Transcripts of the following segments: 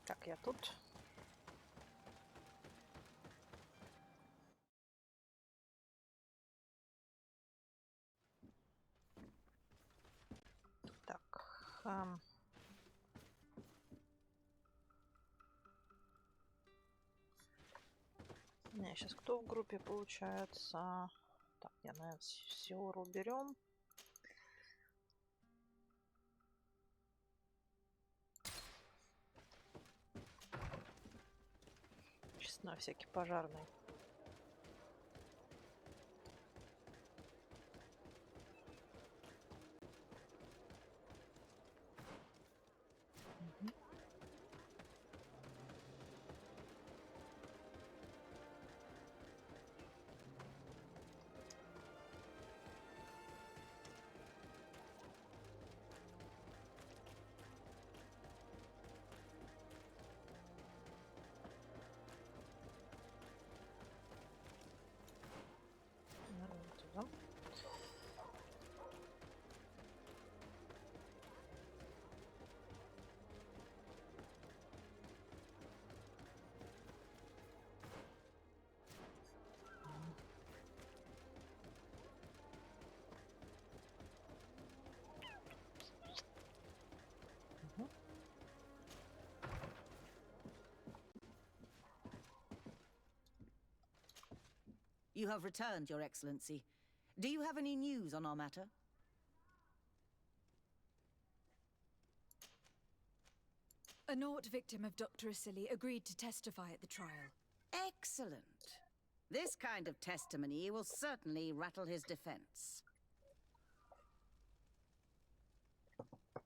Так, я тут. Так. Не, сейчас кто в группе получается? Так, я, наверное, Сиору берем. Честно, всякий пожарный. Туда. You have returned, Your Excellency. Do you have any news on our matter? A Nort victim of Dr. Asili agreed to testify at the trial. Excellent. This kind of testimony will certainly rattle his defense.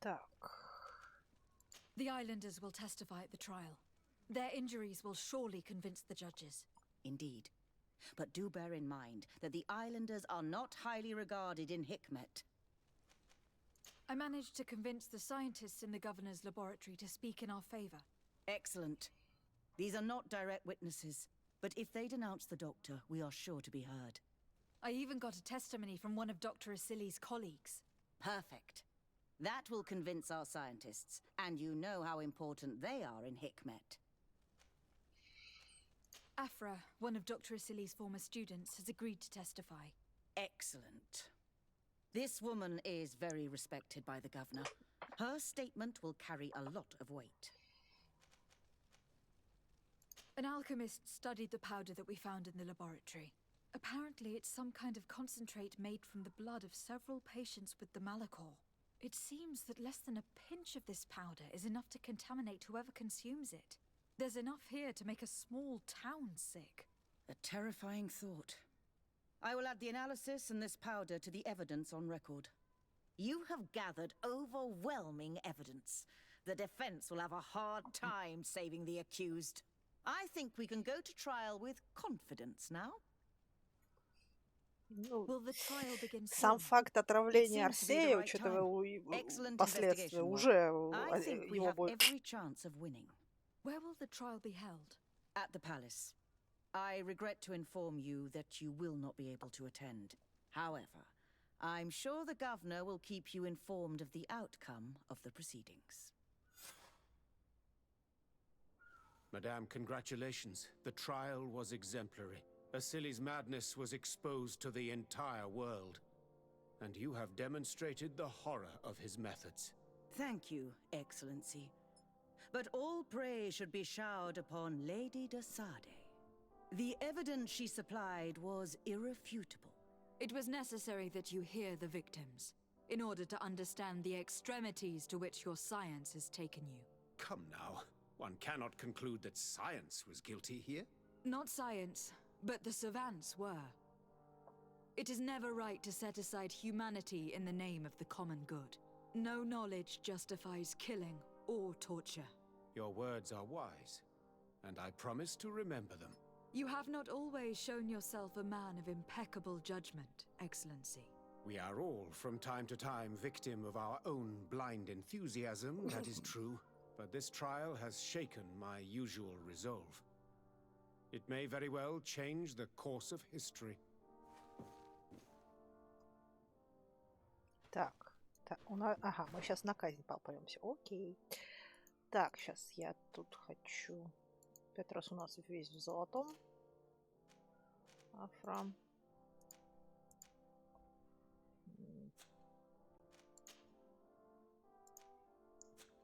Так. The islanders will testify at the trial. Their injuries will surely convince the judges. Indeed. But do bear in mind that the islanders are not highly regarded in Hikmet. I managed to convince the scientists in the governor's laboratory to speak in our favor. Excellent. These are not direct witnesses, but if they denounce the doctor, we are sure to be heard. I even got a testimony from one of Dr. Asili's colleagues. Perfect. That will convince our scientists, and you know how important they are in Hikmet. Afra, one of Dr. Asili's former students, has agreed to testify. Excellent. This woman is very respected by the governor. Her statement will carry a lot of weight. An alchemist studied the powder that we found in the laboratory. Apparently, it's some kind of concentrate made from the blood of several patients with the Malachor. It seems that less than a pinch of this powder is enough to contaminate whoever consumes it. There's enough here to make a small town sick. A terrifying thought. I will add the analysis and this powder to the evidence on record. You have gathered overwhelming evidence. The defense will have a hard time saving the accused. I think we can go to trial with confidence now. Ну, Will the trial begin сам soon? факт отравления It seems to be the Арсея, right учитывая Excellent последствия, investigation work. уже I think we его have будет... every chance of winning. Where will the trial be held? At the palace. I regret to inform you that you will not be able to attend. However, I'm sure the governor will keep you informed of the outcome of the proceedings. Madame, congratulations. The trial was exemplary. Asili's madness was exposed to the entire world. And you have demonstrated the horror of his methods. Thank you, Excellency. But all praise should be showered upon Lady de Sade. The evidence she supplied was irrefutable. It was necessary that you hear the victims, in order to understand the extremities to which your science has taken you. Come now. One cannot conclude that science was guilty here. Not science, but the savants were. It is never right to set aside humanity in the name of the common good. No knowledge justifies killing or torture. Your words are wise, and I promise to remember them. You have not always shown yourself a man of impeccable judgment, Excellency. We are all, from time to time, victim of our own blind enthusiasm, that is true. But this trial has shaken my usual resolve. It may very well change the course of history. Так, у нас... Ага, мы сейчас на казнь попадемся. Окей. Так, сейчас я тут хочу... Петрос у нас весь в золотом. Афрам.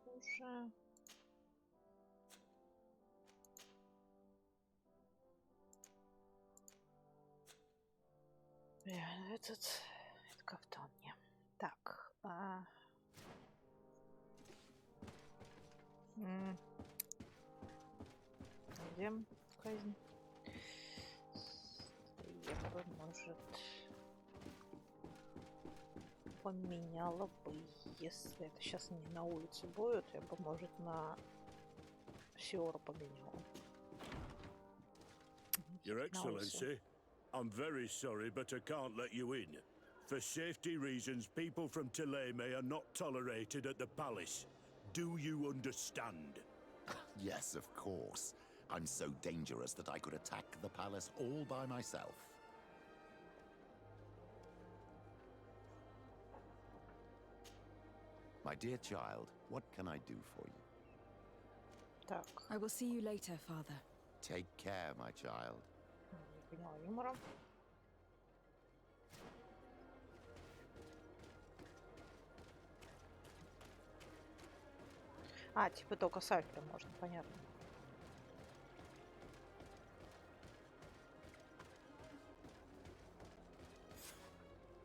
Уже. Этот кафтан мне. Так. Где казнь? Я бы, может, поменяла бы, если это сейчас не на улице будет, я бы, может, на Сиора поменяла. Your Excellency, I'm very sorry, but I can't let you in. For safety reasons, people from Tileme are not tolerated at the palace. Do you understand? Yes, of course. I'm so dangerous that I could attack the palace all by myself. My dear child, what can I do for you? Так. I will see you later, Father. Take care, my child. Не поняла юмора. Типа только с Альфредом можно, понятно.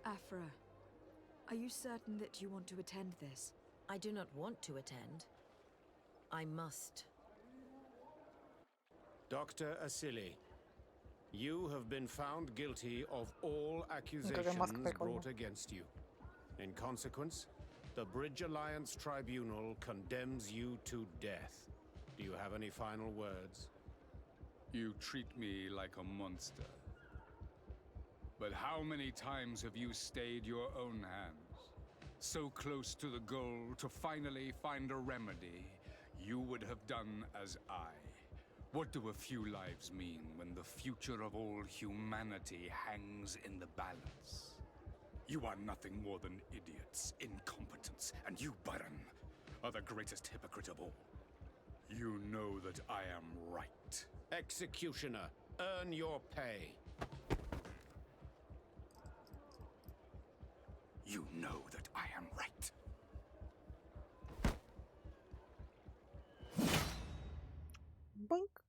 Afra, are you certain that you want to attend this? I do not want to attend. I must. Dr. Asili, you have been found guilty of all accusations brought against you. In consequence, the Bridge Alliance Tribunal condemns you to death. Do you have any final words? You treat me like a monster. But how many times have you stayed your own hands? So close to the goal to finally find a remedy, you would have done as I. What do a few lives mean when the future of all humanity hangs in the balance? You are nothing more than idiots, incompetents, and you, Baron, are the greatest hypocrite of all. You know that I am right. Executioner, earn your pay. You know that I am right. Boink.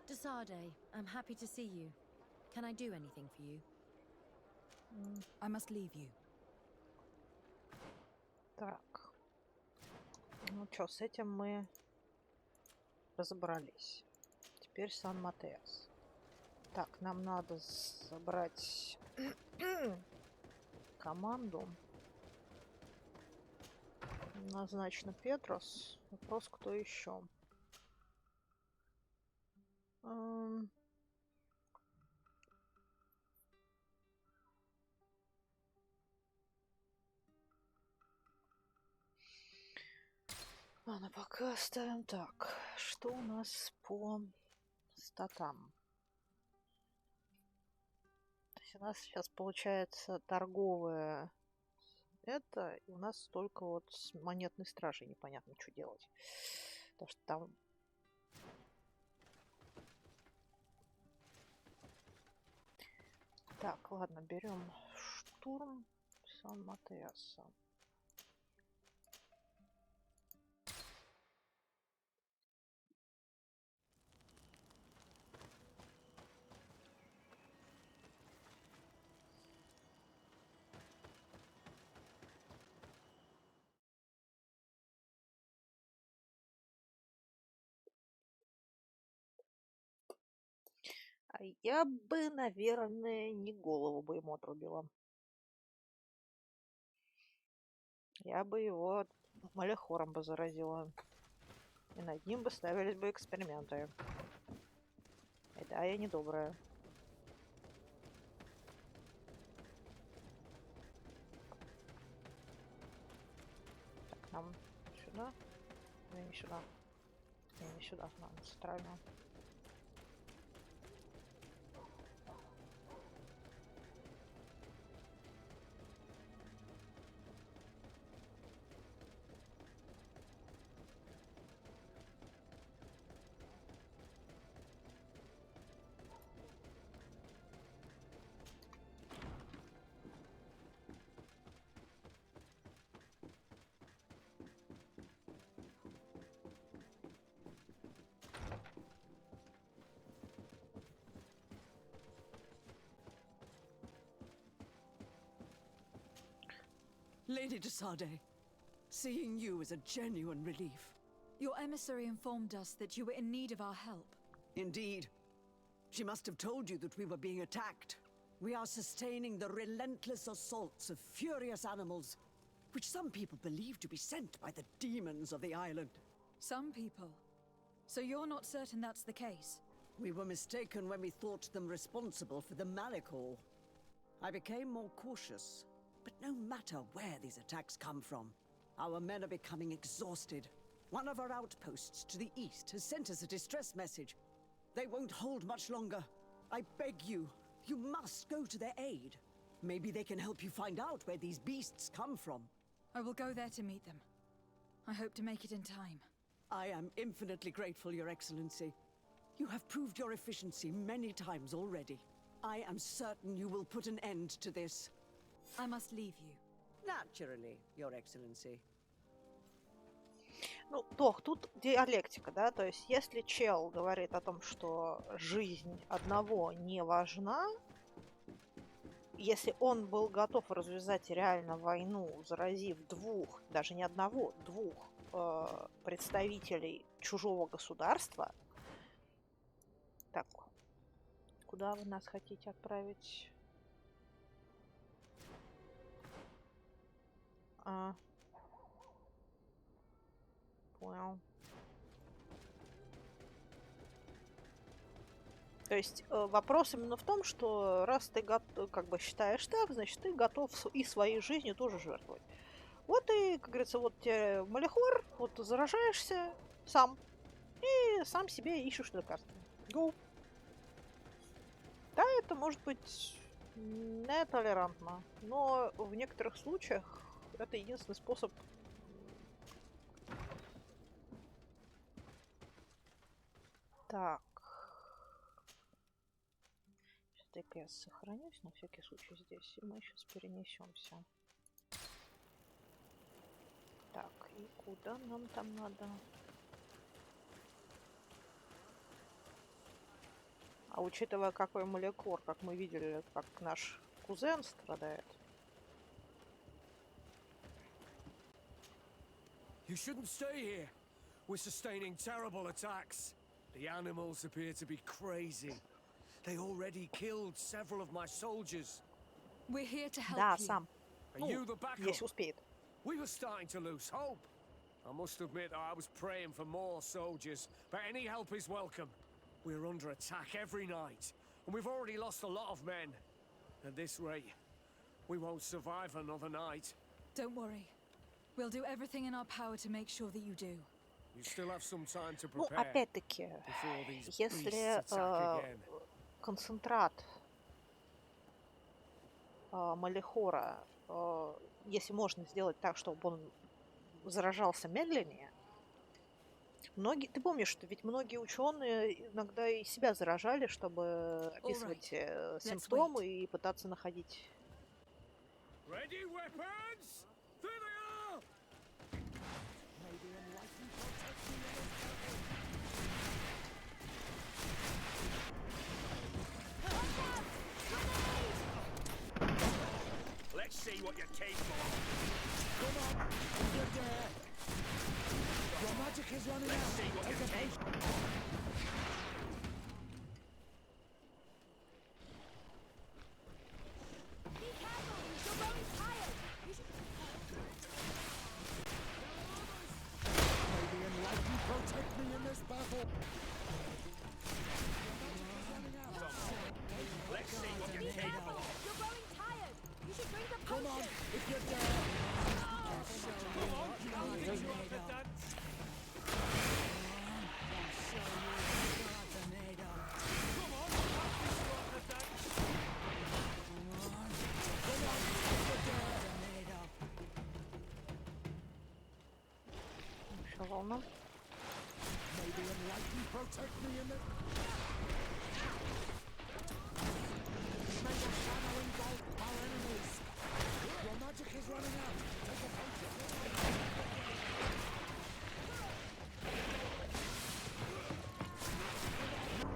Desade, I'm happy to see you. Can I do anything for you? I must leave you. Так. Ну что, с этим мы разобрались. Теперь Сан-Матеас. Так, нам надо собрать команду. Назначено Петрос. Вопрос, кто еще? Ладно, пока оставим так. Что у нас по статам? То есть у нас сейчас получается торговая это, и у нас только вот с монетной стражей непонятно, что делать. Потому что там... Так, ладно, берем штурм Сан-Матеаса. А я бы, наверное, не голову бы ему отрубила. Я бы его малехором бы заразила. И над ним бы ставились бы эксперименты. И да, я недобрая. Так, нам сюда? Да, не сюда. Не сюда, нам центрально. Lady de Sade, seeing you is a genuine relief. Your emissary informed us that you were in need of our help. Indeed. She must have told you that we were being attacked. We are sustaining the relentless assaults of furious animals, which some people believe to be sent by the demons of the island. Some people. So you're not certain that's the case? We were mistaken when we thought them responsible for the Malachor. I became more cautious, but no matter where these attacks come from, our men are becoming exhausted. One of our outposts to the east has sent us a distress message. They won't hold much longer. I beg you, you must go to their aid. Maybe they can help you find out where these beasts come from. I will go there to meet them. I hope to make it in time. I am infinitely grateful, Your Excellency. You have proved your efficiency many times already. I am certain you will put an end to this. I must leave you. Naturally, Your Excellency. Ну, Тох, тут диалектика, да, то есть если чел говорит о том, что жизнь одного не важна, если он был готов развязать реально войну, заразив двух, даже не одного, двух представителей чужого государства. Так, куда вы нас хотите отправить? Понял. То есть вопрос именно в том, что раз ты как бы считаешь так, значит ты готов и своей жизнью тоже жертвовать. Вот и, как говорится, вот тебе Малихор, вот ты заражаешься сам и сам себе ищешь лекарства. Go. Да, это может быть нетолерантно, но в некоторых случаях это единственный способ. Так. Сейчас я сохранюсь на всякий случай здесь, и мы сейчас перенесемся. Так, и куда нам там надо? А учитывая, какой молекор, как мы видели, как наш кузен страдает. You shouldn't stay here. We're sustaining terrible attacks. The animals appear to be crazy. They already killed several of my soldiers. We're here to help Да, you. сам. Are you the backup? Если успеет. We were starting to lose hope. I must admit I was praying for more soldiers, but any help is welcome. We're under attack every night, and we've already lost a lot of men. At this rate, we won't survive another night. Don't worry. We'll do everything in our power to make sure that you do. You still have some time to Ну, prepare опять-таки, before these beasts если attack again. концентрат Малихора, если можно сделать так, чтобы он заражался медленнее, ты помнишь, что ведь многие ученые иногда и себя заражали, чтобы описывать симптомы и пытаться находить. Ready weapons? There they are! Let's see what you're capable of. Come on, if you dare. Your magic is running out. Let's see what you're capable of. Be careful, you're growing tired. You should... May the enlightened protect me in this battle. Let's see what you're capable of. You're growing tired. You should drink a Come potion. on, if you dare. Come on, I'll teach you how to dance. Come on, I'll teach you how to dance. Come on, if you dare. Еще волна. May the enlightened protect me in this. May the shadow engulf our enemies. Your magic is running out. Take a potion.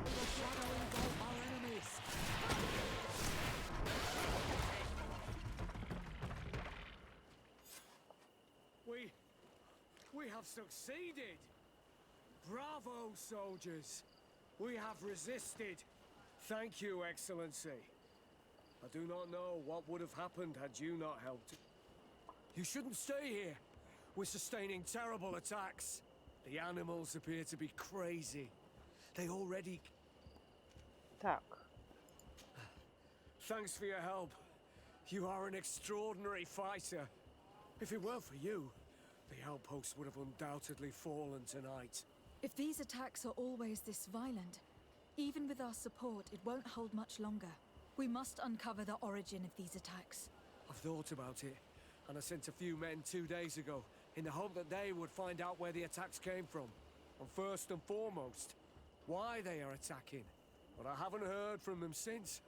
May the shadow engulf our enemies. We have succeeded! Bravo, soldiers! We have resisted. Thank you, Excellency. I do not know what would have happened had you not helped. You shouldn't stay here. We're sustaining terrible attacks. The animals appear to be crazy. They already... Так. Thanks for your help. You are an extraordinary fighter. If it weren't for you, the outpost would have undoubtedly fallen tonight. If these attacks are always this violent, even with our support, it won't hold much longer. We must uncover the origin of these attacks. I've thought about it, and I sent a few men 2 days ago in the hope that they would find out where the attacks came from. And first and foremost, why they are attacking. But I haven't heard from them since.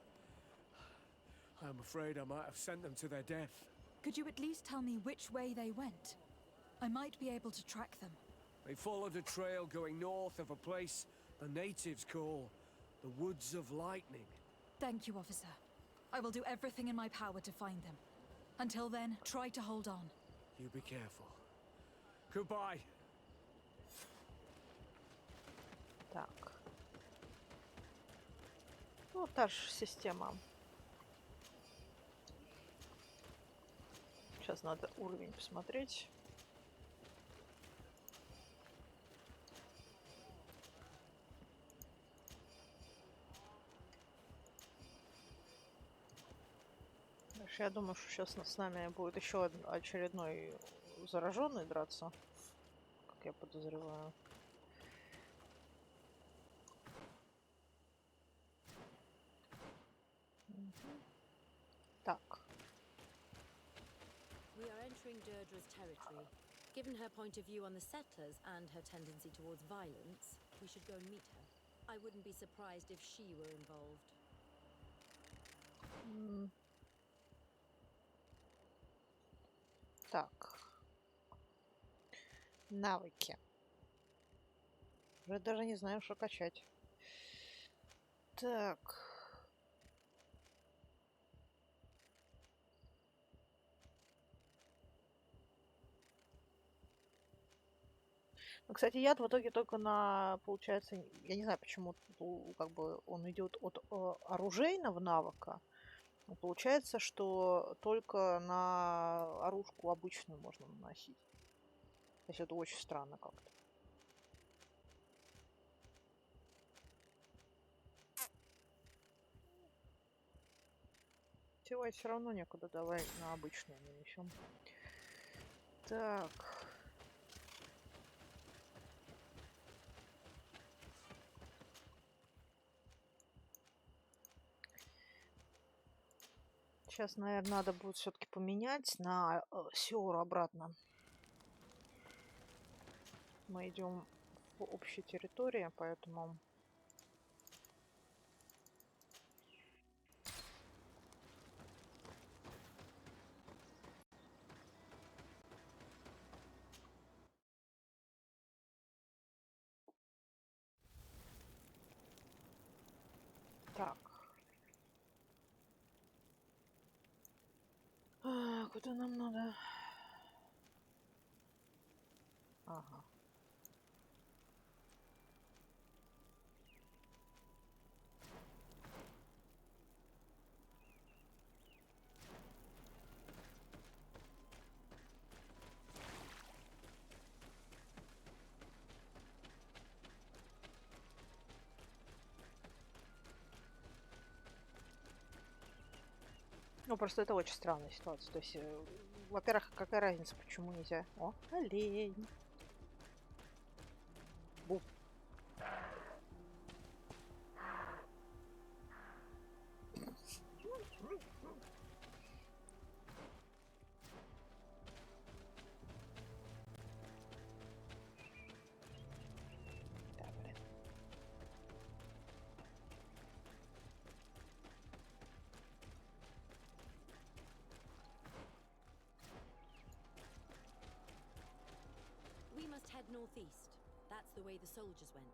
I'm afraid I might have sent them to their death. Could you at least tell me which way they went? I might be able to track them. They followed a trail going north of a place the natives call the Woods of Lightning. Thank you, officer. I will do everything in my power to find them. Until then, try to hold on. You be careful. Goodbye. Так. Ну, та же система. Сейчас надо уровень посмотреть. Дальше я думаю, что сейчас с нами будет еще очередной зараженный драться, как я подозреваю. Так. We are entering Deirdre's territory. Given her point of view on the settlers and her tendency towards violence, we should go and meet her. I wouldn't be surprised if she were involved. Так. Навыки. Уже даже не знаю, что качать. Так. Ну, кстати, яд в итоге только на, получается, я не знаю, почему как бы он идет от оружейного навыка. Но получается, что только на оружку обычную можно наносить. То есть это очень странно как-то. Девать все равно некуда, давай на обычную нанесем. Так. Сейчас, наверное, надо будет все-таки поменять на Сиору обратно. Мы идем в общей территории, поэтому... Так. Куда нам надо? Ага. Ну, просто это очень странная ситуация. То есть, во-первых, какая разница, почему нельзя? О, олень. Бу. Да, блин. We must head northeast. That's the way the soldiers went.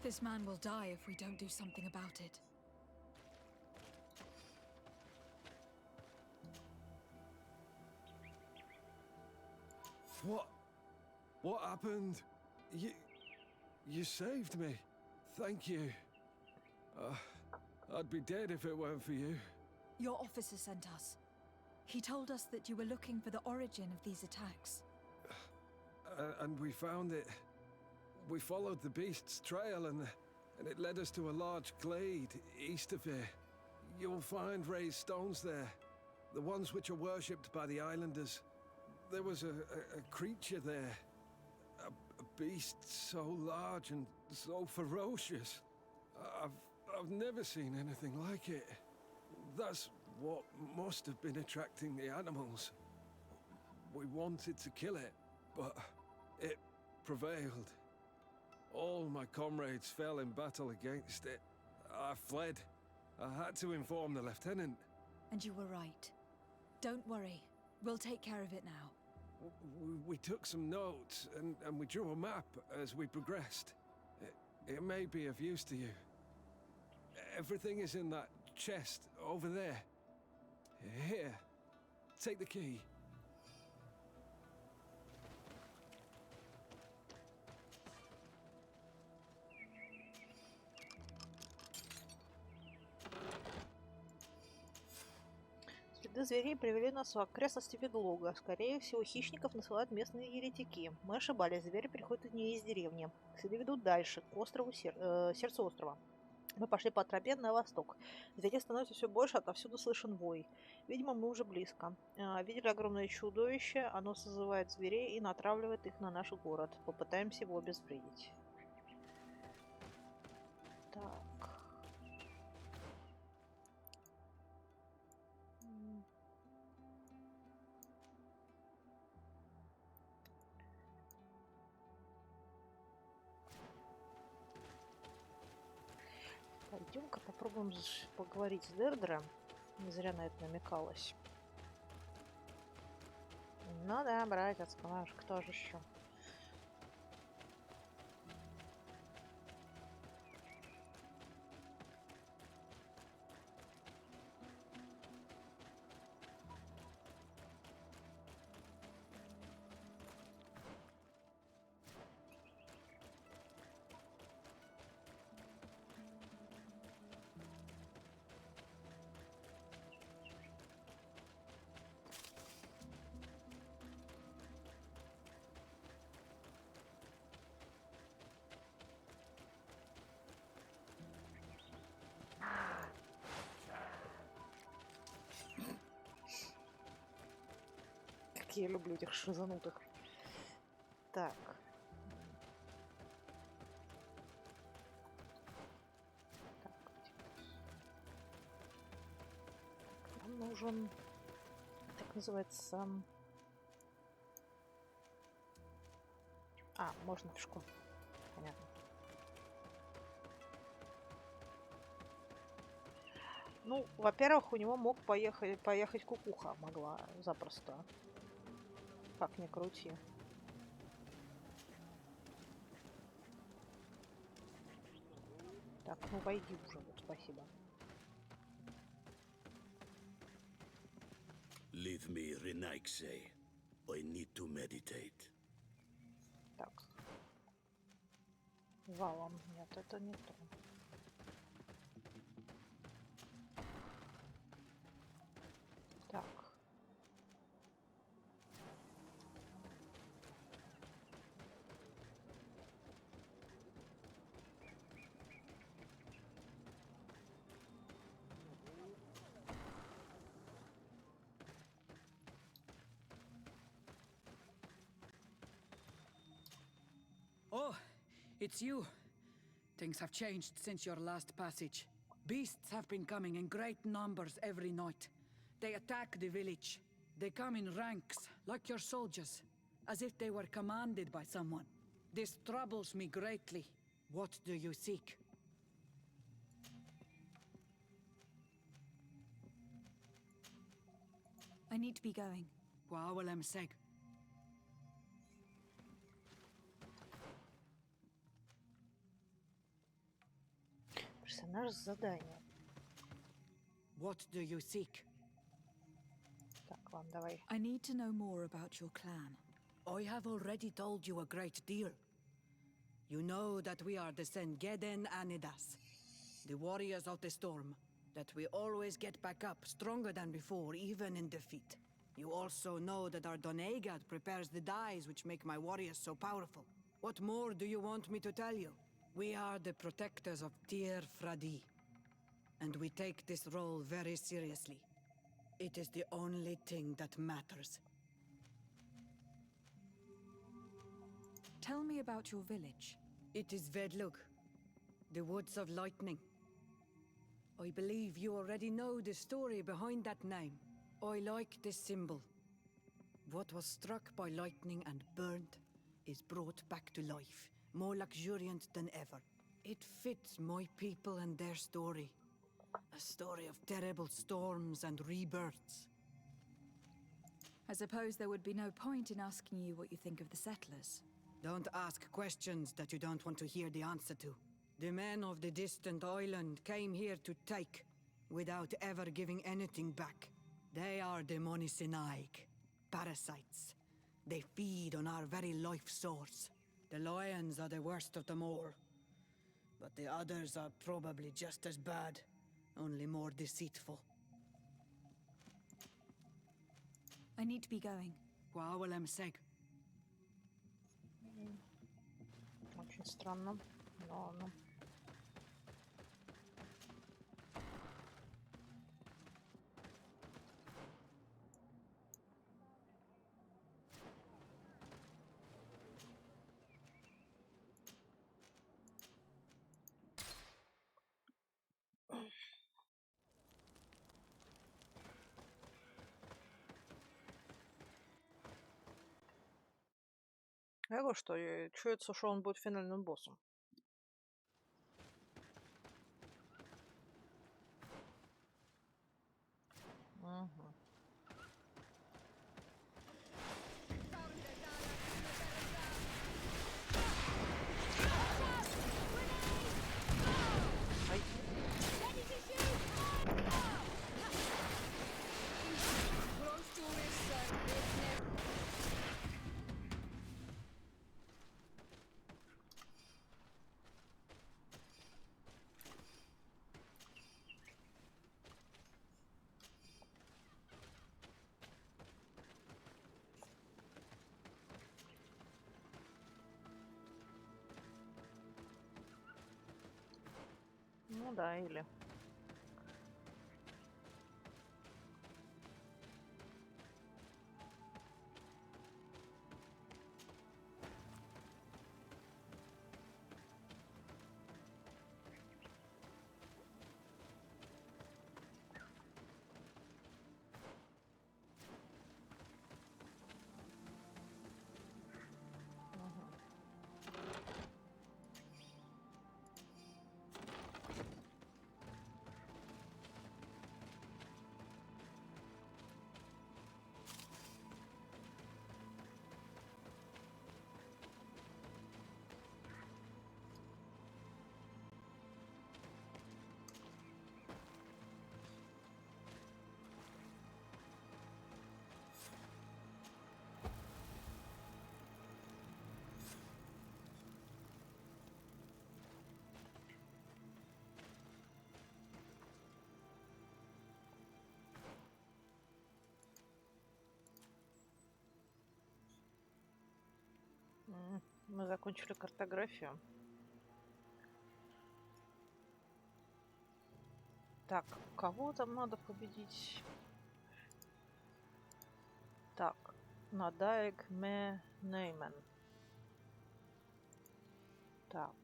This man will die if we don't do something about it. What happened? You saved me. Thank you. I'd be dead if it weren't for you. Your officer sent us. He told us that you were looking for the origin of these attacks. And we found it. We followed the beast's trail and it led us to a large glade east of here. You'll find raised stones there, the ones which are worshipped by the islanders. There was a creature there, a beast so large and so ferocious. I've never seen anything like it. That's what must have been attracting the animals. We wanted to kill it, but it prevailed. All my comrades fell in battle against it. I fled. I had to inform the lieutenant. And you were right. Don't worry. We'll take care of it now. We took some notes and we drew a map as we progressed. It may be of use to you. Everything is in that chest over there. Here. Take the key. Следы зверей привели нас в окрестности Ведлога. Скорее всего, хищников насылают местные еретики. Мы ошибались, звери приходят не из деревни. Следы ведут дальше, к острову сердцу острова. Мы пошли по тропе на восток. Зверей становится все больше, отовсюду слышен вой. Видимо, мы уже близко. Видели огромное чудовище, оно созывает зверей и натравливает их на наш город. Попытаемся его обезвредить. Так. Пойдем-ка попробуем поговорить с Дердром. Не зря на это намекалось. Ну да, братец наш, кто же еще? Я люблю этих шизанутых. Так. Нам нужен, так называется... можно пешком. Понятно. Ну, во-первых, у него мог поехать кукуха. Могла запросто. Как ни крути. Так, ну войди уже, вот, спасибо. Leave me, Renaikse. I need to meditate. Так. Валом. Нет, это не то. Так. Oh, it's you. Things have changed since your last passage. Beasts have been coming in great numbers every night. They attack the village. They come in ranks, like your soldiers, as if they were commanded by someone. This troubles me greatly. What do you seek? I need to be going. Wa'awalem seg. Персонаж с заданием. What do you seek? Так, ладно, давай. I need to know more about your clan. I have already told you a great deal. You know that we are the Sengeden Anidas, the warriors of the storm, that we always get back up stronger than before, even in defeat. You also know that our Donegad prepares the dyes which make my warriors so powerful. What more do you want me to tell you? We are the protectors of Tir Fradi, and we take this role very seriously. It is the only thing that matters. Tell me about your village. It is Vedlug, the Woods of Lightning. I believe you already know the story behind that name. I like this symbol. What was struck by lightning and burned is brought back to life, more luxuriant than ever. It fits my people and their story. A story of terrible storms and rebirths. I suppose there would be no point in asking you what you think of the settlers. Don't ask questions that you don't want to hear the answer to. The men of the distant island came here to take, without ever giving anything back. They are demonisinaik, parasites. They feed on our very life source. The lions are the worst of them all. But the others are probably just as bad, only more deceitful. I need to be going. Wa'awalem seg. Очень странно. Но, ну. Я говорю, что чуется, что он будет финальным боссом. Угу. Ай. Ну да, или... Мы закончили картографию. Так, кого там надо победить? Так, Надаек Ме Неймен. Так.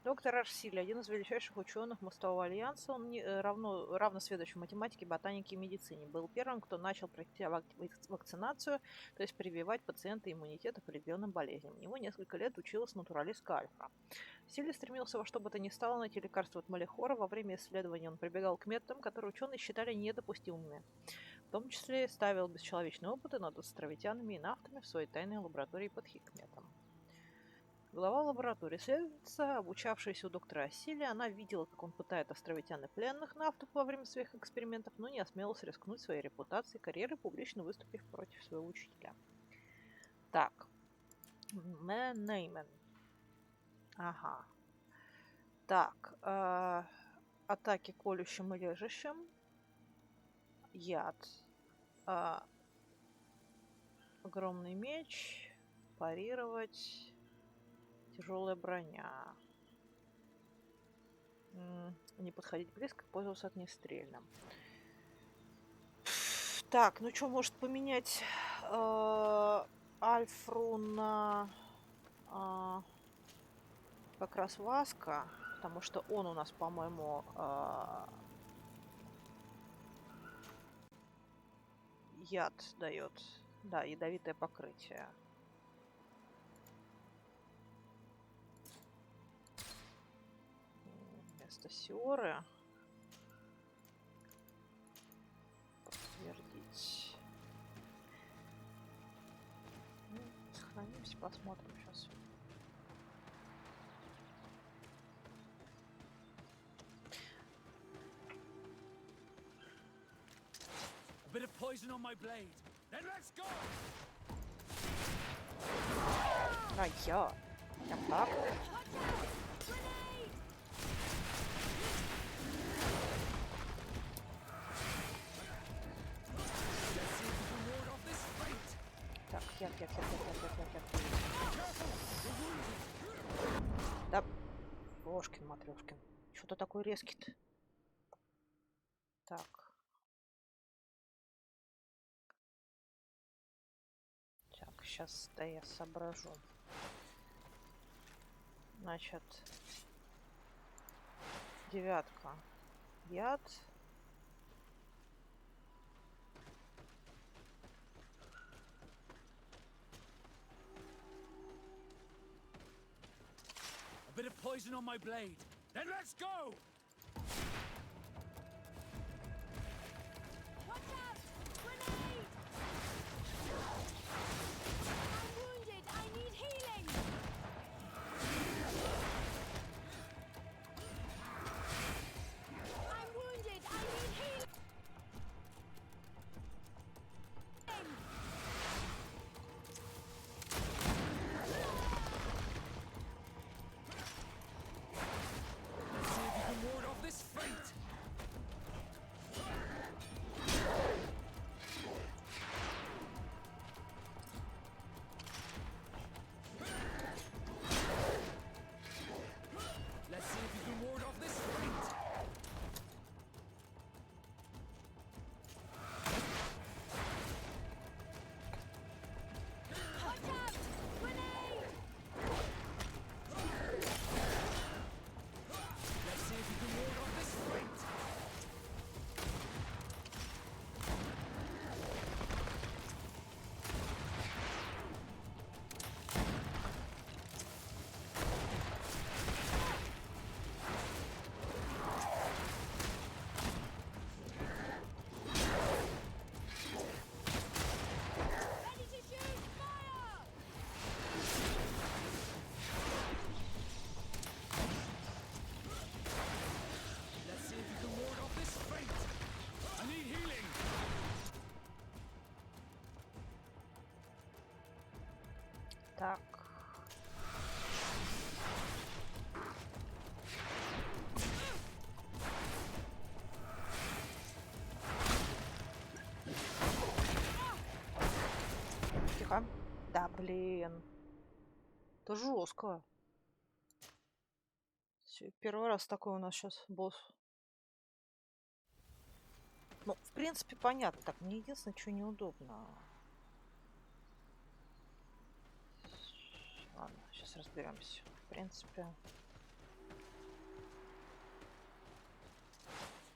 Доктор Арсили, один из величайших ученых Мостового альянса, он равно сведущ в математике, ботанике и медицине. Был первым, кто начал практиковать вакцинацию, то есть прививать пациента иммунитет к определенным болезням. У него несколько лет училась натуралистка Альфа. Сили стремился во что бы то ни стало найти лекарство от малихора. Во время исследования он прибегал к методам, которые ученые считали недопустимыми. В том числе ставил бесчеловечные опыты над островитянами и нафтами в своей тайной лаборатории под Хикметом. Глава лаборатории, следовательница, обучавшаяся у доктора Асили, она видела, как он пытает островитян и пленных нафтов во время своих экспериментов, но не осмелилась рискнуть своей репутацией карьеры, публично выступив против своего учителя. Так. Неймен. Ага. Так. Атаки колющим и режущим. Яд. Огромный меч. Парировать. Тяжелая броня. Не подходить близко, пользоваться огнестрельным. Так, ну что, может поменять Альфру на как раз Васка, потому что он у нас, по-моему, яд дает. Да, ядовитое покрытие. Вместо Сиоры. Подтвердить. Ну, сохранимся, посмотрим сейчас. A bit of poison on my blade. Then let's go. А я. Прям так. Так, я. Да, Ложкин-матрёшкин. Что-то такой резкий-то. Так. Так, сейчас-то я соображу. Значит, 9. Яд. A bit of poison on my blade. Then let's go. Watch out! Grenade! I'm wounded. I need healing. I'm wounded. I need healing. Let's see if you can ward off this fate. Let's see if you can ward off this fate. Watch out! Grenade! Let's see if you can ward off this fate. Ready to shoot! Fire! Let's see if you can ward off this fate. I need healing. Так. Тихо. Да, блин. Это жестко. Первый раз такой у нас сейчас босс. Ну, в принципе, понятно. Так, мне единственное, что неудобно. Ладно, сейчас разберемся. В принципе.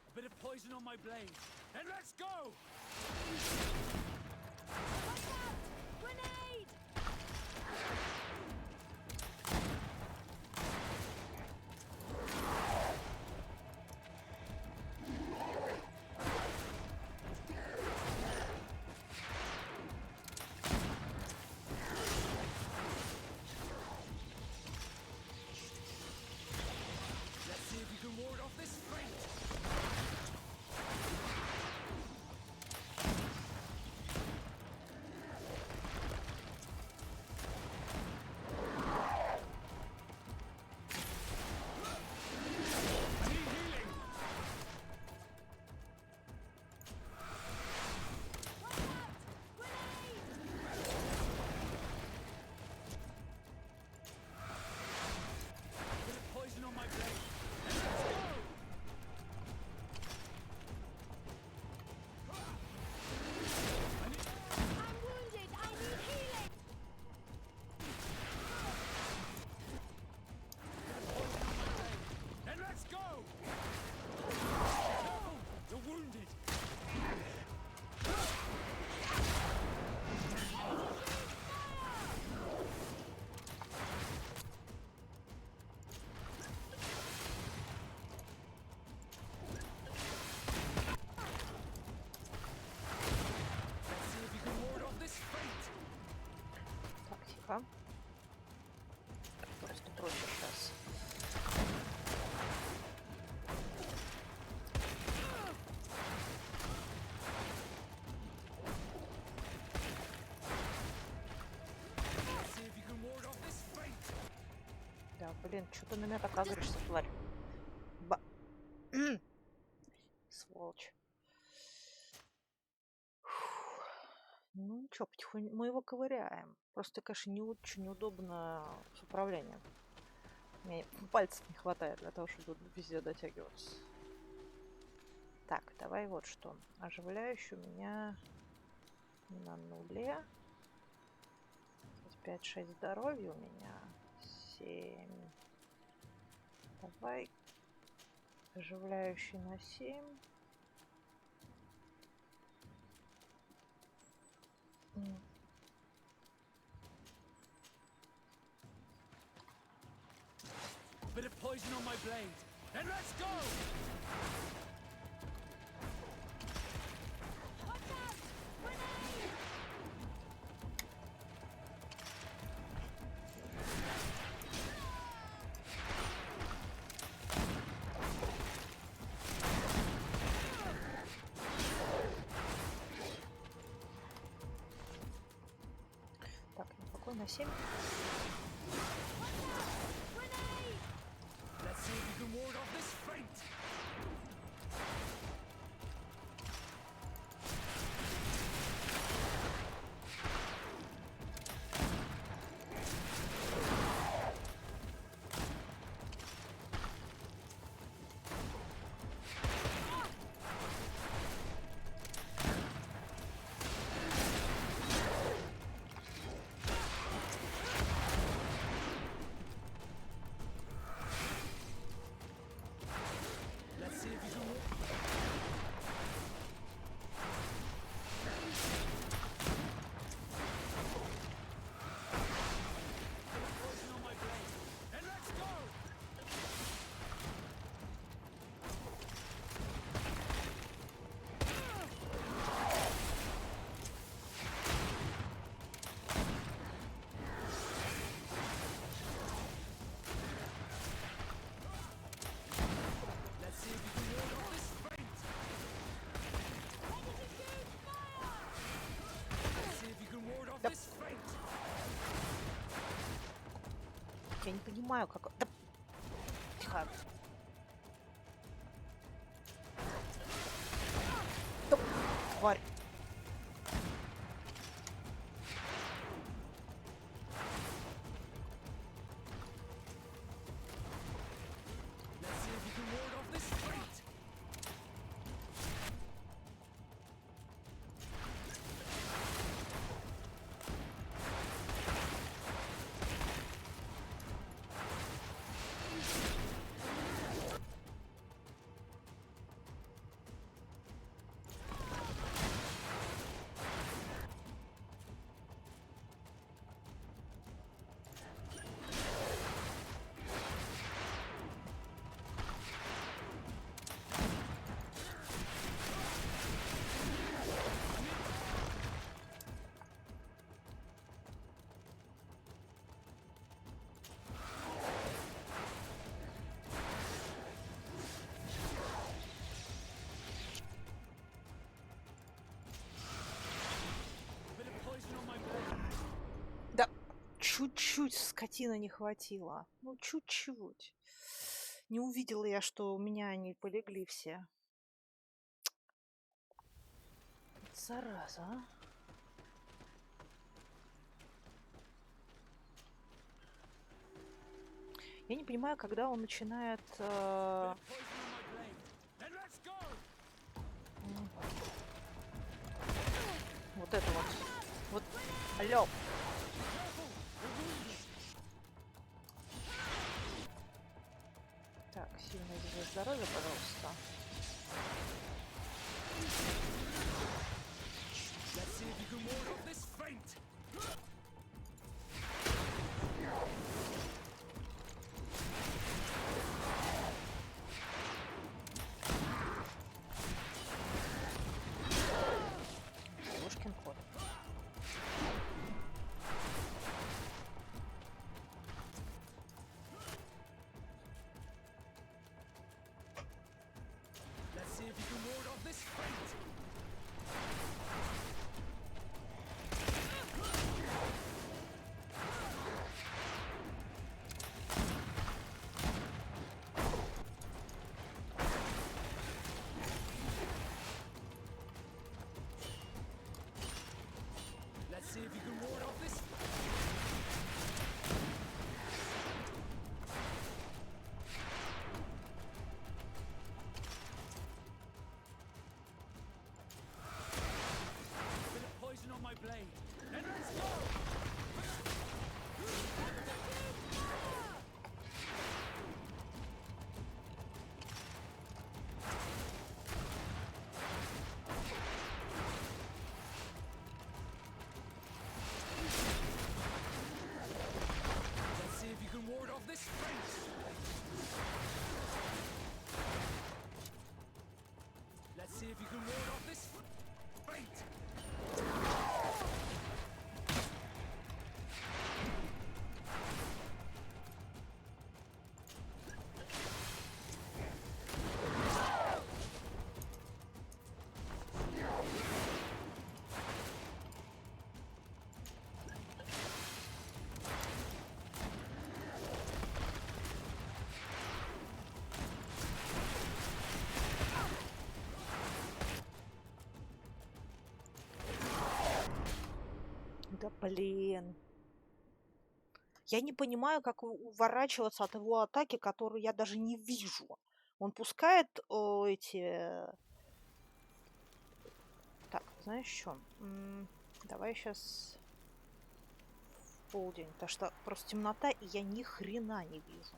A bit of poison on my blade, and let's go! Grenade! Let's see if you can ward off this fate! Тихо. Просто проще сейчас. Да, блин, что ты на меня так агришься, тварь? Сволочь. Ну ничего, потихоньку мы его ковыряем. Просто, конечно, не очень неудобно с управлением. Мне пальцев не хватает для того, чтобы везде дотягиваться. Так, давай вот что. Оживляющий у меня на нуле. 5-6 здоровья у меня. 7. Давай. Оживляющий на 7. Bit of poison on my blade, and let's go! Так, какой на 7? Let's see if you can ward off this fate! Я не понимаю, как... Да... Тихо. Да, тварь. керосина не хватило. Ну, чуть-чуть. Не увидела я, что у меня они полегли все. Зараза, а. Я не понимаю, когда он начинает... Вот это вот. Вот. Алло. Так, сильное тебе здоровье, пожалуйста. Ёшкин кот. Да блин. Я не понимаю, как уворачиваться от его атаки, которую я даже не вижу. Он пускает эти... Так, знаешь что? Давай сейчас в полдень, потому что просто темнота, и я ни хрена не вижу.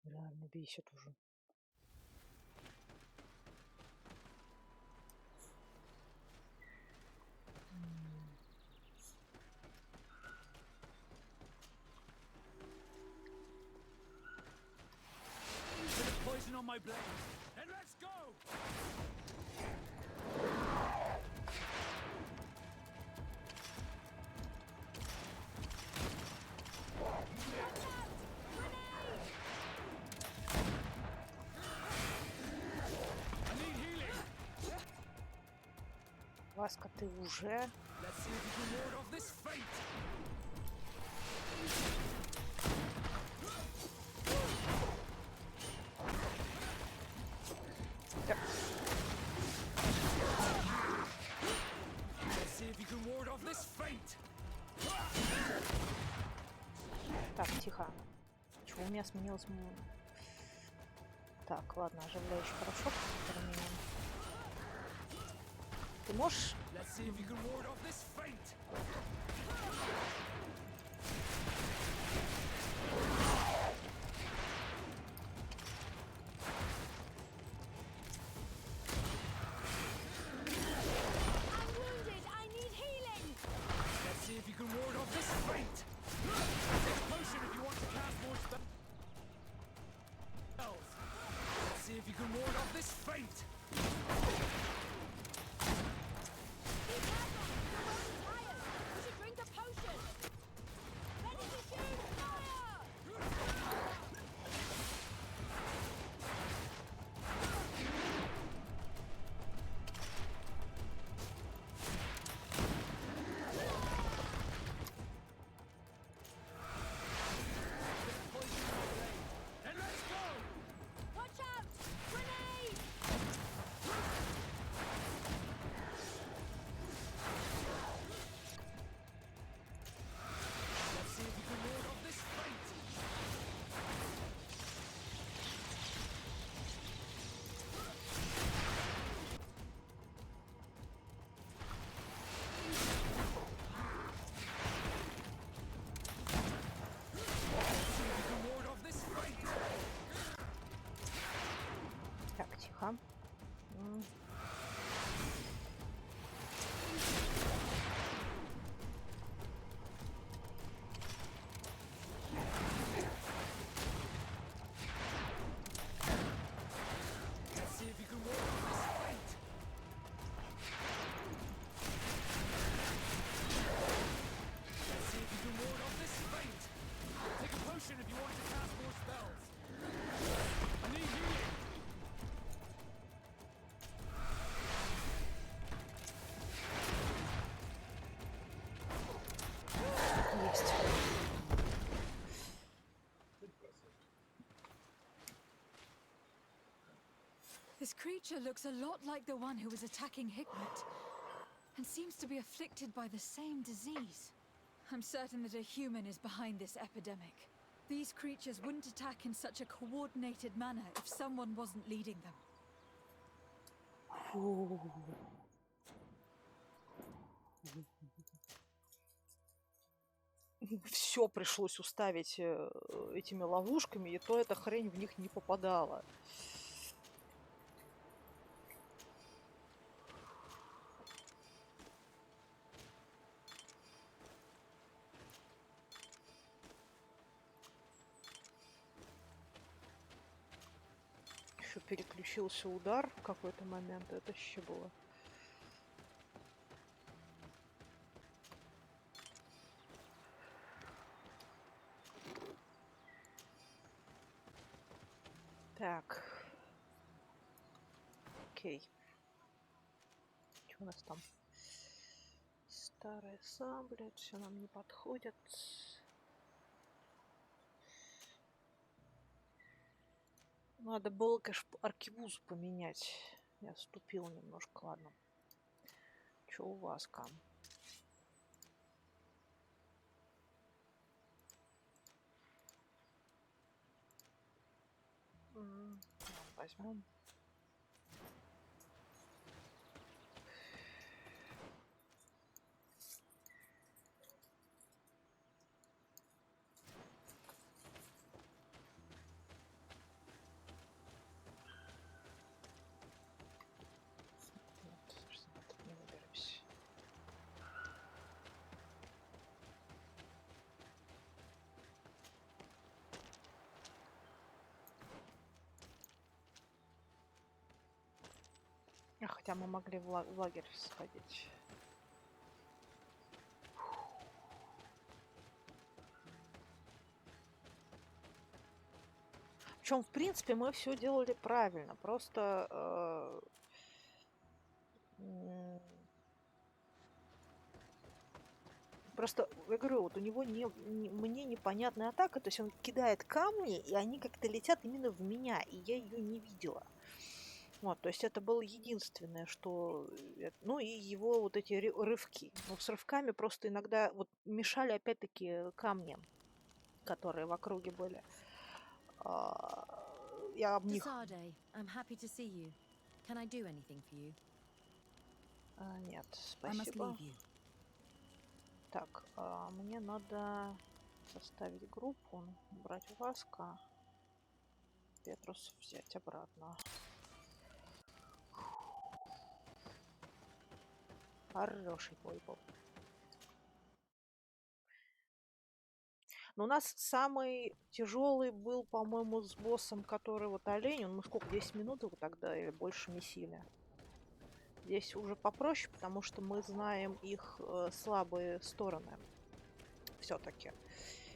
Да реально бесит уже. Poison on my blade. And let's go! I need healing. Васка, ты уже? Let's see if you can ward off this fate. Let's see if you can ward off this fate. Так, тихо. Чего у меня сменилось? Так, ладно, оживляющий порошок. Применим. Ты можешь? Let's see if you can ward off this fate. I'm wounded. I need healing. Let's see if you can ward off this fate. Take a potion if you want to cast more spells. Let's see if you can ward off this fate. Be careful. You're both tired. You should drink a potion. Ready to shoot. Fire! Then let's go. Watch out! Grenade! Let's see if you can ward off this fate. Let's see if you can ward off this fate. Так, тихо. Let's see if you can ward off this fate. Let's see if you can ward off this fate. Take a potion if you want to cast more spells. I need healing. Есть. This creature looks a lot like the one who was attacking Hikmet, and seems to be afflicted by the same disease. I'm certain that a human is behind this epidemic. These creatures wouldn't attack in such a coordinated manner if someone wasn't leading them. Фу. Все пришлось уставить этими ловушками, и то эта хрень в них не попадала. Еще переключился удар в какой-то момент. Это еще было. Так. Окей. Что у нас там? Старая сабля. Все нам не подходит. Надо было, конечно, аркебузу поменять. Я ступил немножко, ладно. Что у вас, Кам? Возьмем. Не выберемся. Хотя мы могли в лагерь сходить. Причем, в принципе, мы все делали правильно. Просто просто, я говорю, вот у него мне непонятная атака, то есть он кидает камни, и они как-то летят именно в меня, и я ее не видела. Вот, то есть это было единственное, что... Ну и его вот эти рывки. Ну, с рывками просто иногда вот мешали опять-таки камни, которые в округе были. Я об них... Нет, спасибо. Так, мне надо составить группу, брать Васка, Петрус взять обратно. Хороший бой был. Но у нас самый тяжелый был, по-моему, с боссом, который вот олень. Мы сколько, 10 минут его тогда или больше месили. Здесь уже попроще, потому что мы знаем их слабые стороны все-таки.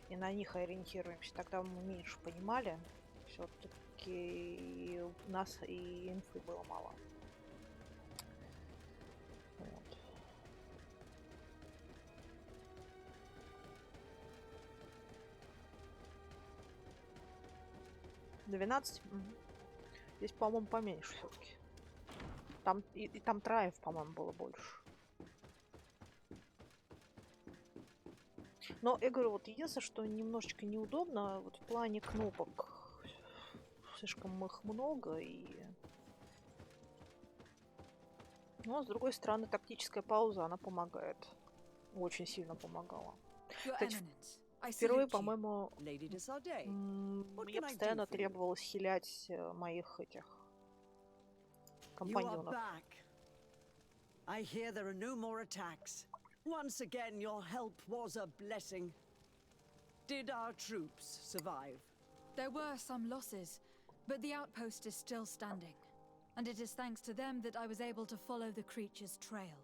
И на них ориентируемся. Тогда мы меньше понимали. Все-таки у нас и инфы было мало. Вот. 12? Угу. Здесь, по-моему, поменьше все-таки. Там и там траев, по-моему, было больше. Но я говорю, вот единственное, что немножечко неудобно, вот в плане кнопок. Слишком их много и... Но, с другой стороны, тактическая пауза, она помогает. Очень сильно помогала. Кстати, впервые, по-моему, мне постоянно требовалось хилять моих этих компаньонов. I hear there are no more attacks. Once again, your help was a blessing. Did our troops survive? There were some losses, but the outpost is still standing. And it is thanks to them that I was able to follow the creature's trail.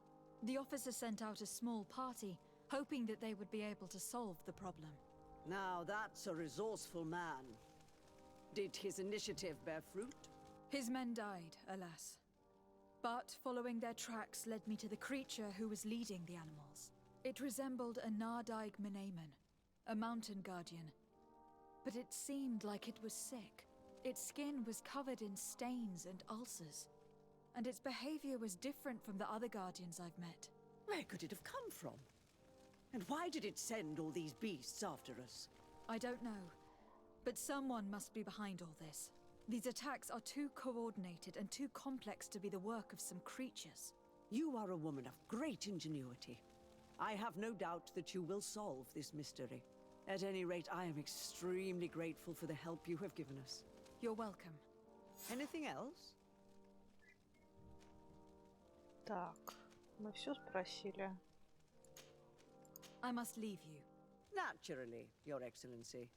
The officer sent out a small party, hoping that they would be able to solve the problem. Now that's a resourceful man. Did his initiative bear fruit? His men died, alas. But following their tracks led me to the creature who was leading the animals. It resembled a Nardaig Menaemon, a mountain guardian. But it seemed like it was sick. Its skin was covered in stains and ulcers. And its behavior was different from the other guardians I've met. Where could it have come from? And why did it send all these beasts after us? I don't know. But someone must be behind all this. These attacks are too coordinated and too complex to be the work of some creatures. You are a woman of great ingenuity. I have no doubt that you will solve this mystery. At any rate, I am extremely grateful for the help you have given us. You're welcome. Anything else? Так, мы все спросили. I must leave you. Naturally, Your Excellency.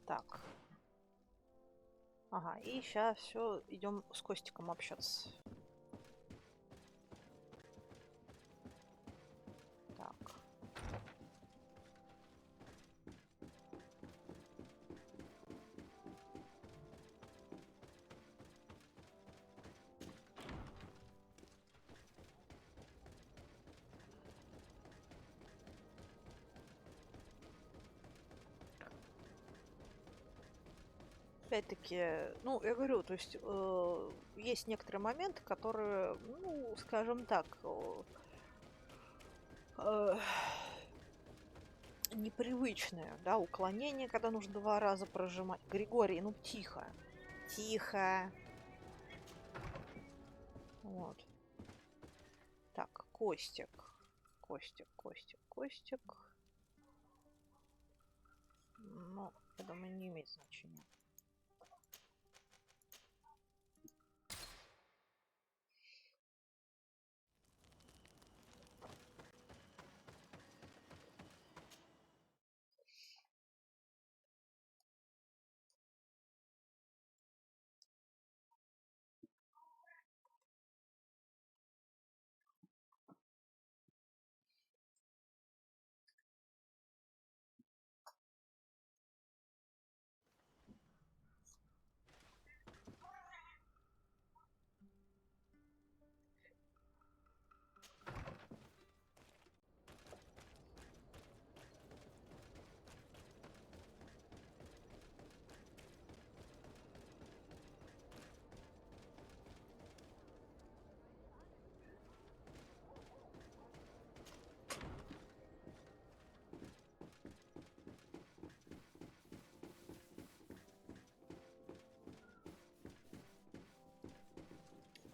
Так. Ага, и сейчас все, идем с Костиком общаться. Так. Опять-таки, ну, я говорю, то есть есть некоторые моменты, которые, ну, скажем так, непривычные, да, уклонение, когда нужно 2 раза прожимать. Григорий, ну, тихо. Тихо. Вот. Так, Костик. Костик. Ну, я думаю, не имеет значения.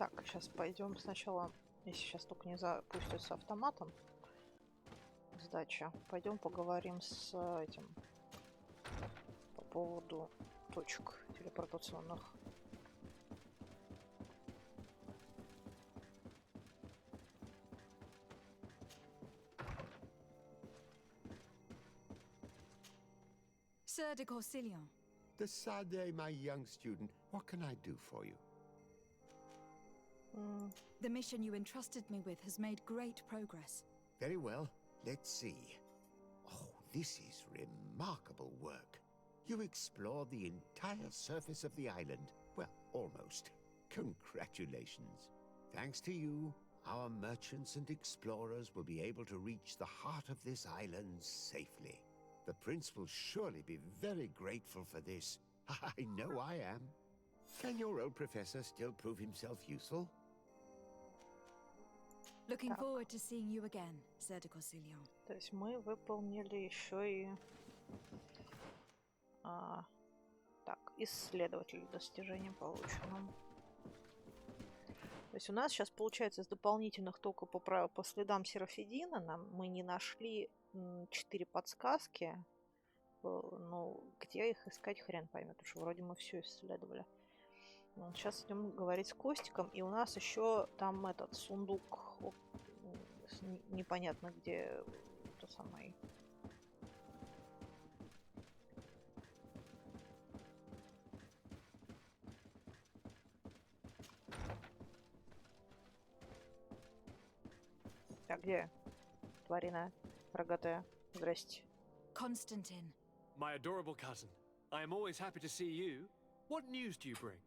Так, сейчас пойдем сначала, если сейчас только не запустится автоматом сдача, пойдем поговорим с этим по поводу точек телепортационных. Sir de Corsilion. Decidez, my young student, what can I do for you? The mission you entrusted me with has made great progress. Very well. Let's see. Oh, this is remarkable work. You explored the entire surface of the island. Well, almost. Congratulations. Thanks to you, our merchants and explorers will be able to reach the heart of this island safely. The prince will surely be very grateful for this. I know I am. Can your old professor still prove himself useful? Looking forward to seeing you again, Sir de Corsilion. То есть мы выполнили еще и так, исследователь достижением полученным. То есть у нас сейчас получается из дополнительных только по следам Серафидина мы не нашли 4 подсказки. Ну, где их искать, хрен поймет, потому что вроде мы все исследовали. Сейчас идем говорить с Костиком, и у нас еще там этот сундук непонятно где, то самое. Так, где? Тварина рогатая. Здрасте. Constantine. My adorable cousin. I am always happy to see you. What news do you bring?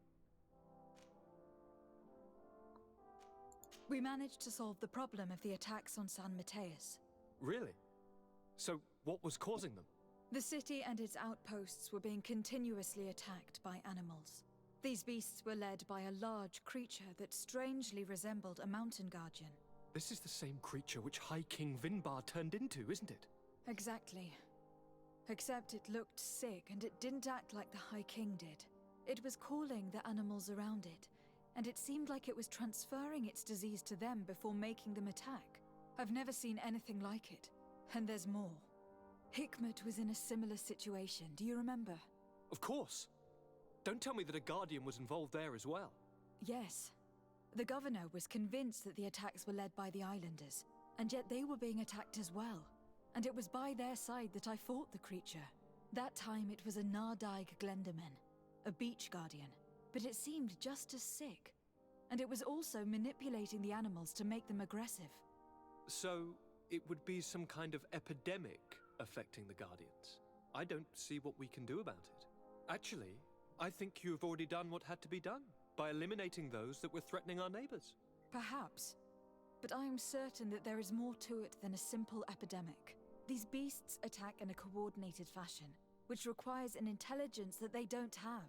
We managed to solve the problem of the attacks on San Mateus. Really? So, what was causing them? The city and its outposts were being continuously attacked by animals. These beasts were led by a large creature that strangely resembled a mountain guardian. This is the same creature which High King Vinbar turned into, isn't it? Exactly. Except it looked sick and it didn't act like the High King did. It was calling the animals around it, and it seemed like it was transferring its disease to them before making them attack. I've never seen anything like it. And there's more. Hikmet was in a similar situation, do you remember? Of course. Don't tell me that a guardian was involved there as well. Yes. The governor was convinced that the attacks were led by the islanders, and yet they were being attacked as well. And it was by their side that I fought the creature. That time it was a Nardaig Glenderman, a beach guardian, but it seemed just as sick. And it was also manipulating the animals to make them aggressive. So, it would be some kind of epidemic affecting the Guardians. I don't see what we can do about it. Actually, I think you've already done what had to be done, by eliminating those that were threatening our neighbors. Perhaps. But I am certain that there is more to it than a simple epidemic. These beasts attack in a coordinated fashion, which requires an intelligence that they don't have.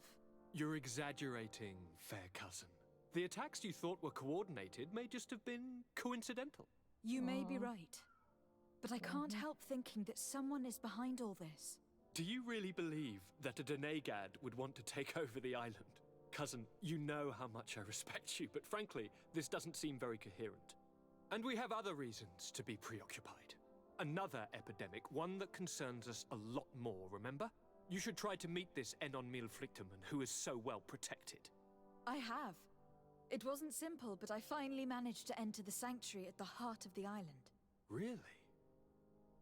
You're exaggerating, fair cousin. The attacks you thought were coordinated may just have been coincidental. You may be right. But I can't help thinking that someone is behind all this. Do you really believe that a Denegad would want to take over the island? Cousin, you know how much I respect you, but frankly, this doesn't seem very coherent. And we have other reasons to be preoccupied. Another epidemic, one that concerns us a lot more, remember? You should try to meet this Enon Milflicterman who is so well protected. I have. It wasn't simple, but I finally managed to enter the sanctuary at the heart of the island. Really?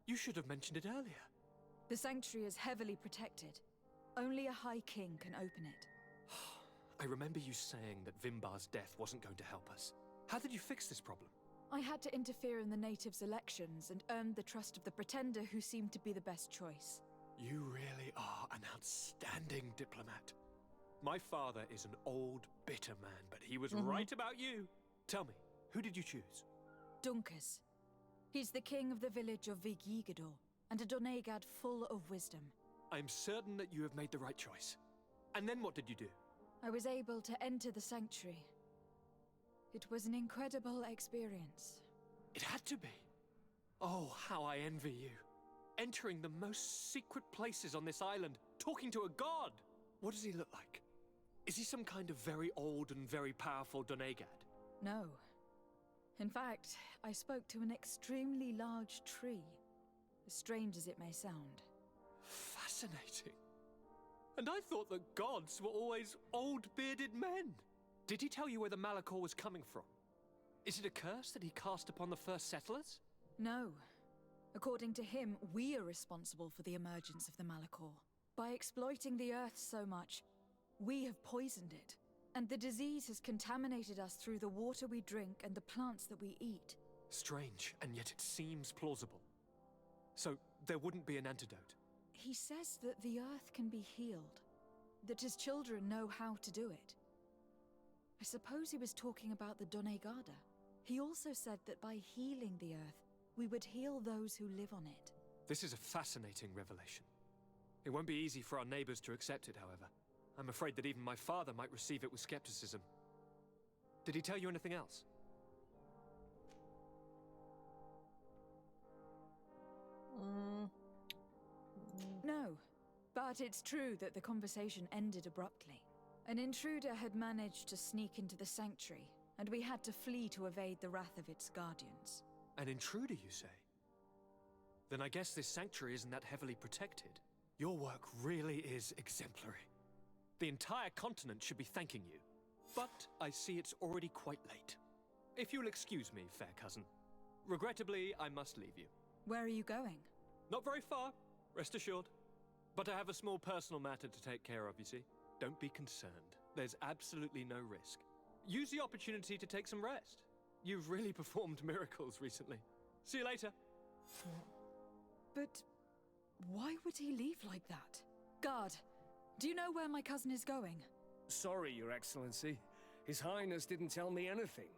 You should have mentioned it earlier. The sanctuary is heavily protected. Only a High King can open it. I remember you saying that Vimbar's death wasn't going to help us. How did you fix this problem? I had to interfere in the natives' elections and earned the trust of the pretender who seemed to be the best choice. You really are an outstanding diplomat. My father is an old, bitter man, but he was right about you. Tell me, who did you choose? Dunkus. He's the king of the village of Vigyigador, and a Donegad full of wisdom. I'm certain that you have made the right choice. And then what did you do? I was able to enter the sanctuary. It was an incredible experience. It had to be. Oh, how I envy you. Entering the most secret places on this island, talking to a god. What does he look like? Is he some kind of very old and very powerful Donegad? No. In fact, I spoke to an extremely large tree, as strange as it may sound. Fascinating. And I thought that gods were always old bearded men. Did he tell you where the Malachor was coming from? Is it a curse that he cast upon the first settlers? No. According to him, we are responsible for the emergence of the Malachor. By exploiting the earth so much, we have poisoned it. And the disease has contaminated us through the water we drink and the plants that we eat. Strange, and yet it seems plausible. So, there wouldn't be an antidote? He says that the earth can be healed. That his children know how to do it. I suppose he was talking about the Donegada. He also said that by healing the earth, we would heal those who live on it. This is a fascinating revelation. It won't be easy for our neighbors to accept it, however. I'm afraid that even my father might receive it with skepticism. Did he tell you anything else? No, but it's true that the conversation ended abruptly. An intruder had managed to sneak into the sanctuary, and we had to flee to evade the wrath of its guardians. An intruder, you say? Then I guess this sanctuary isn't that heavily protected. Your work really is exemplary. The entire continent should be thanking you. But I see it's already quite late. If you'll excuse me, fair cousin. Regrettably, I must leave you. Where are you going? Not very far, rest assured. But I have a small personal matter to take care of, you see. Don't be concerned. There's absolutely no risk. Use the opportunity to take some rest. You've really performed miracles recently. See you later. But why would he leave like that? Guard, do you know where my cousin is going? Sorry, Your Excellency. His Highness didn't tell me anything.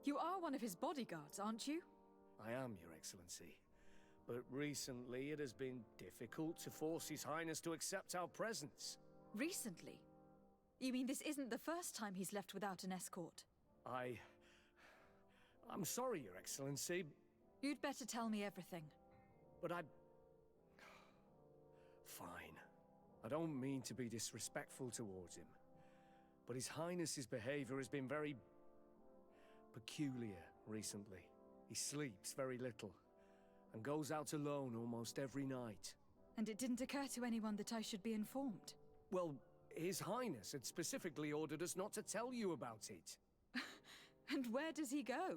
You are one of his bodyguards, aren't you? I am, Your Excellency. But recently it has been difficult to force His Highness to accept our presence. Recently? You mean this isn't the first time he's left without an escort? I'm sorry, Your Excellency. You'd better tell me everything. But Fine. I don't mean to be disrespectful towards him. But His Highness's behavior has been very peculiar recently. He sleeps very little, and goes out alone almost every night. And it didn't occur to anyone that I should be informed? Well, His Highness had specifically ordered us not to tell you about it. And where does he go?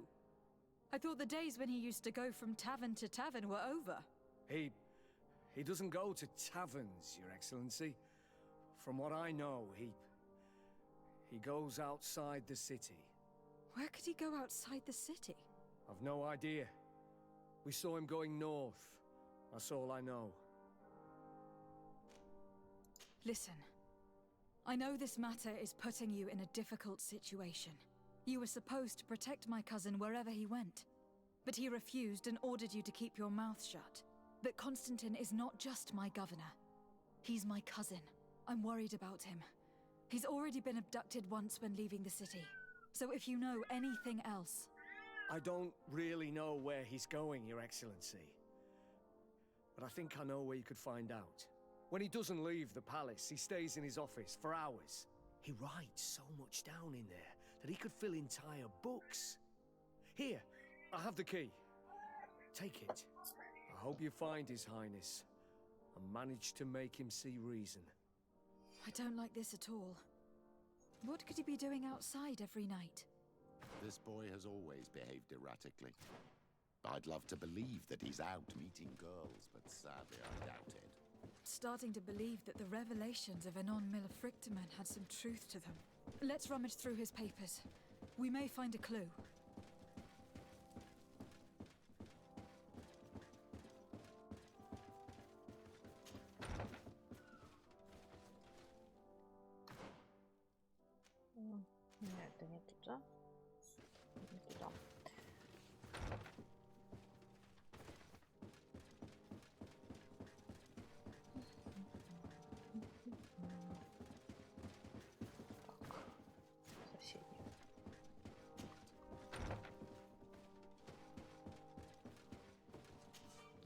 I thought the days when he used to go from tavern to tavern were over. He doesn't go to taverns, Your Excellency. From what I know, he goes outside the city. Where could he go outside the city? I've no idea. We saw him going north. That's all I know. Listen. I know this matter is putting you in a difficult situation. You were supposed to protect my cousin wherever he went. But he refused and ordered you to keep your mouth shut. But Constantine is not just my governor. He's my cousin. I'm worried about him. He's already been abducted once when leaving the city. So if you know anything else... I don't really know where he's going, Your Excellency. But I think I know where you could find out. When he doesn't leave the palace, he stays in his office for hours. He writes so much down in there that he could fill entire books. Here, I have the key. Take it. I hope you find His Highness and manage to make him see reason. I don't like this at all. What could he be doing outside every night? This boy has always behaved erratically. I'd love to believe that he's out meeting girls, but sadly I doubt it. Starting to believe that the revelations of Anon Millefrictamen had some truth to them. Let's rummage through his papers. We may find a clue. Это не туда. Не туда. Соседний.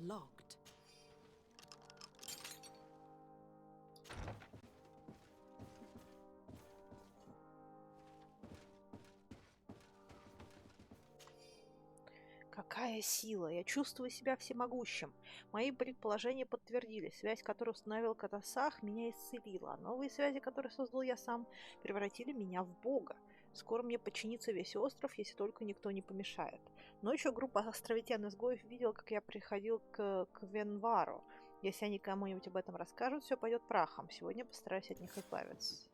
Locked. Какая сила! Я чувствую себя всемогущим. Мои предположения подтвердились. Связь, которую установил Катасах, меня исцелила. А новые связи, которые создал я сам, превратили меня в бога. Скоро мне подчинится весь остров, если только никто не помешает. Ночью группа островитян-изгоев видела, как я приходил к Венвару. Если они кому-нибудь об этом расскажут, все пойдет прахом. Сегодня постараюсь от них избавиться.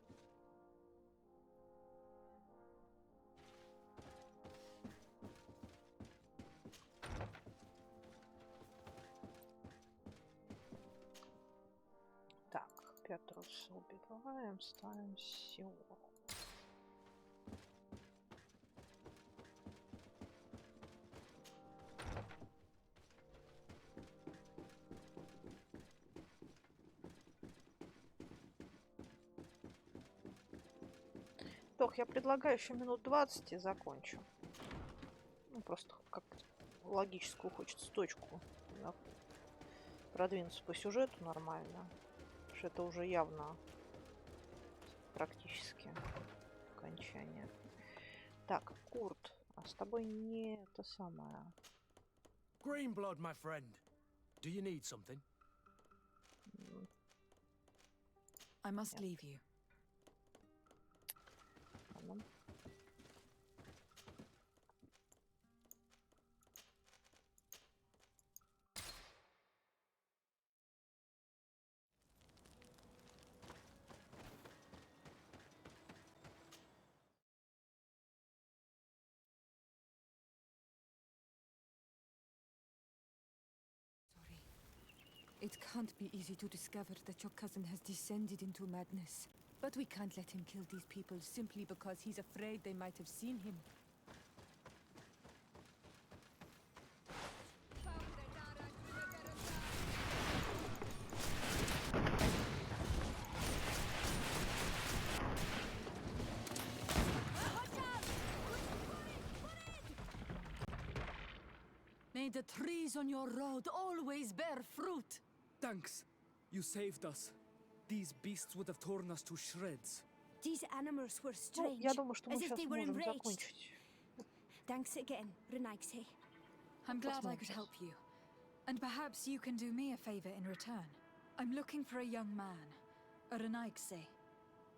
Так, Петруса убиваем, ставим Сиору. Тох, я предлагаю еще минут 20 и закончу. Ну, просто как логическую хочется точку продвинуться по сюжету нормально. Потому что это уже явно практически окончание. Так, Курт, а с тобой не это самое. Greenblood, my friend. Do you need something? I must leave you. Ладно. It can't be easy to discover that your cousin has descended into madness. But we can't let him kill these people simply because he's afraid they might have seen him. May the trees on your road always bear fruit! Thanks. You saved us. These beasts would have torn us to shreds. These animals were Ну, strange, я думаю, что мы as if сейчас they were можем enraged. закончить. Thanks again, Renaigse. I'm glad I could help you. And perhaps you can do me a favor in return. I'm looking for a young man, a Renaigse.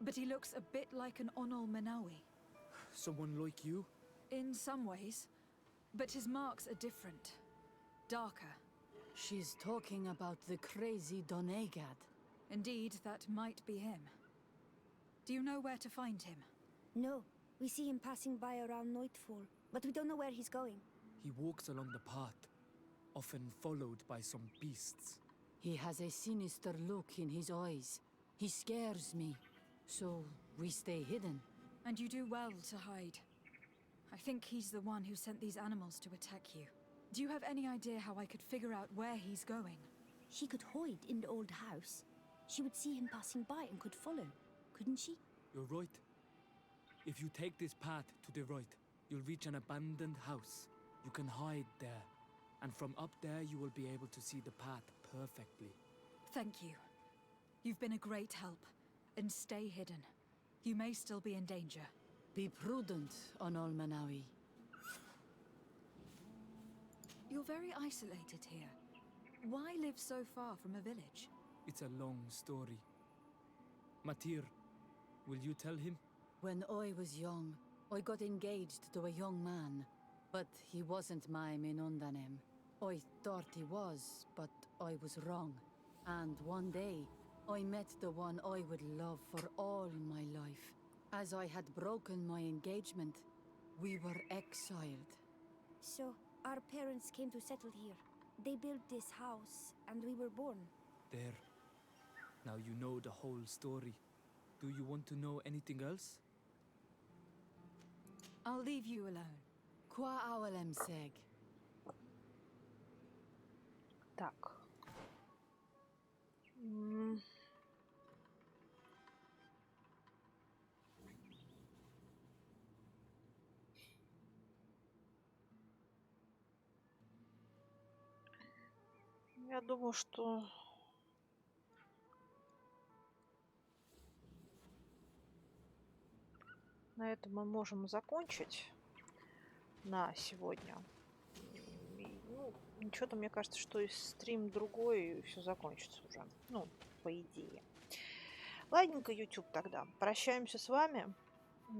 But he looks a bit like an Onol Manawi. Someone like you? In some ways. But his marks are different. Darker. She's talking about the crazy Donegad. Indeed, that might be him. Do you know where to find him? No, we see him passing by around nightfall, but we don't know where he's going. He walks along the path, often followed by some beasts. He has a sinister look in his eyes. He scares me. So we stay hidden. And you do well to hide. I think he's the one who sent these animals to attack you. Do you have any idea how I could figure out where he's going? She could hide in the old house. She would see him passing by and could follow, couldn't she? You're right. If you take this path to the right, you'll reach an abandoned house. You can hide there. And from up there, you will be able to see the path perfectly. Thank you. You've been a great help. And stay hidden. You may still be in danger. Be prudent, Onol Manawi. You're very isolated here. Why live so far from a village? It's a long story. Matir, will you tell him? When I was young, I got engaged to a young man. But he wasn't my Minundanem. I thought he was, but I was wrong. And one day, I met the one I would love for all my life. As I had broken my engagement, we were exiled. So, our parents came to settle here. They built this house, and we were born. There. Now you know the whole story. Do you want to know anything else? I'll leave you alone. Qua awalem seg. Так. Я думаю, что на этом мы можем закончить на сегодня. Ну, что-то мне кажется, что и стрим другой, и все закончится уже. Ну, по идее. Ладненько, YouTube тогда. Прощаемся с вами.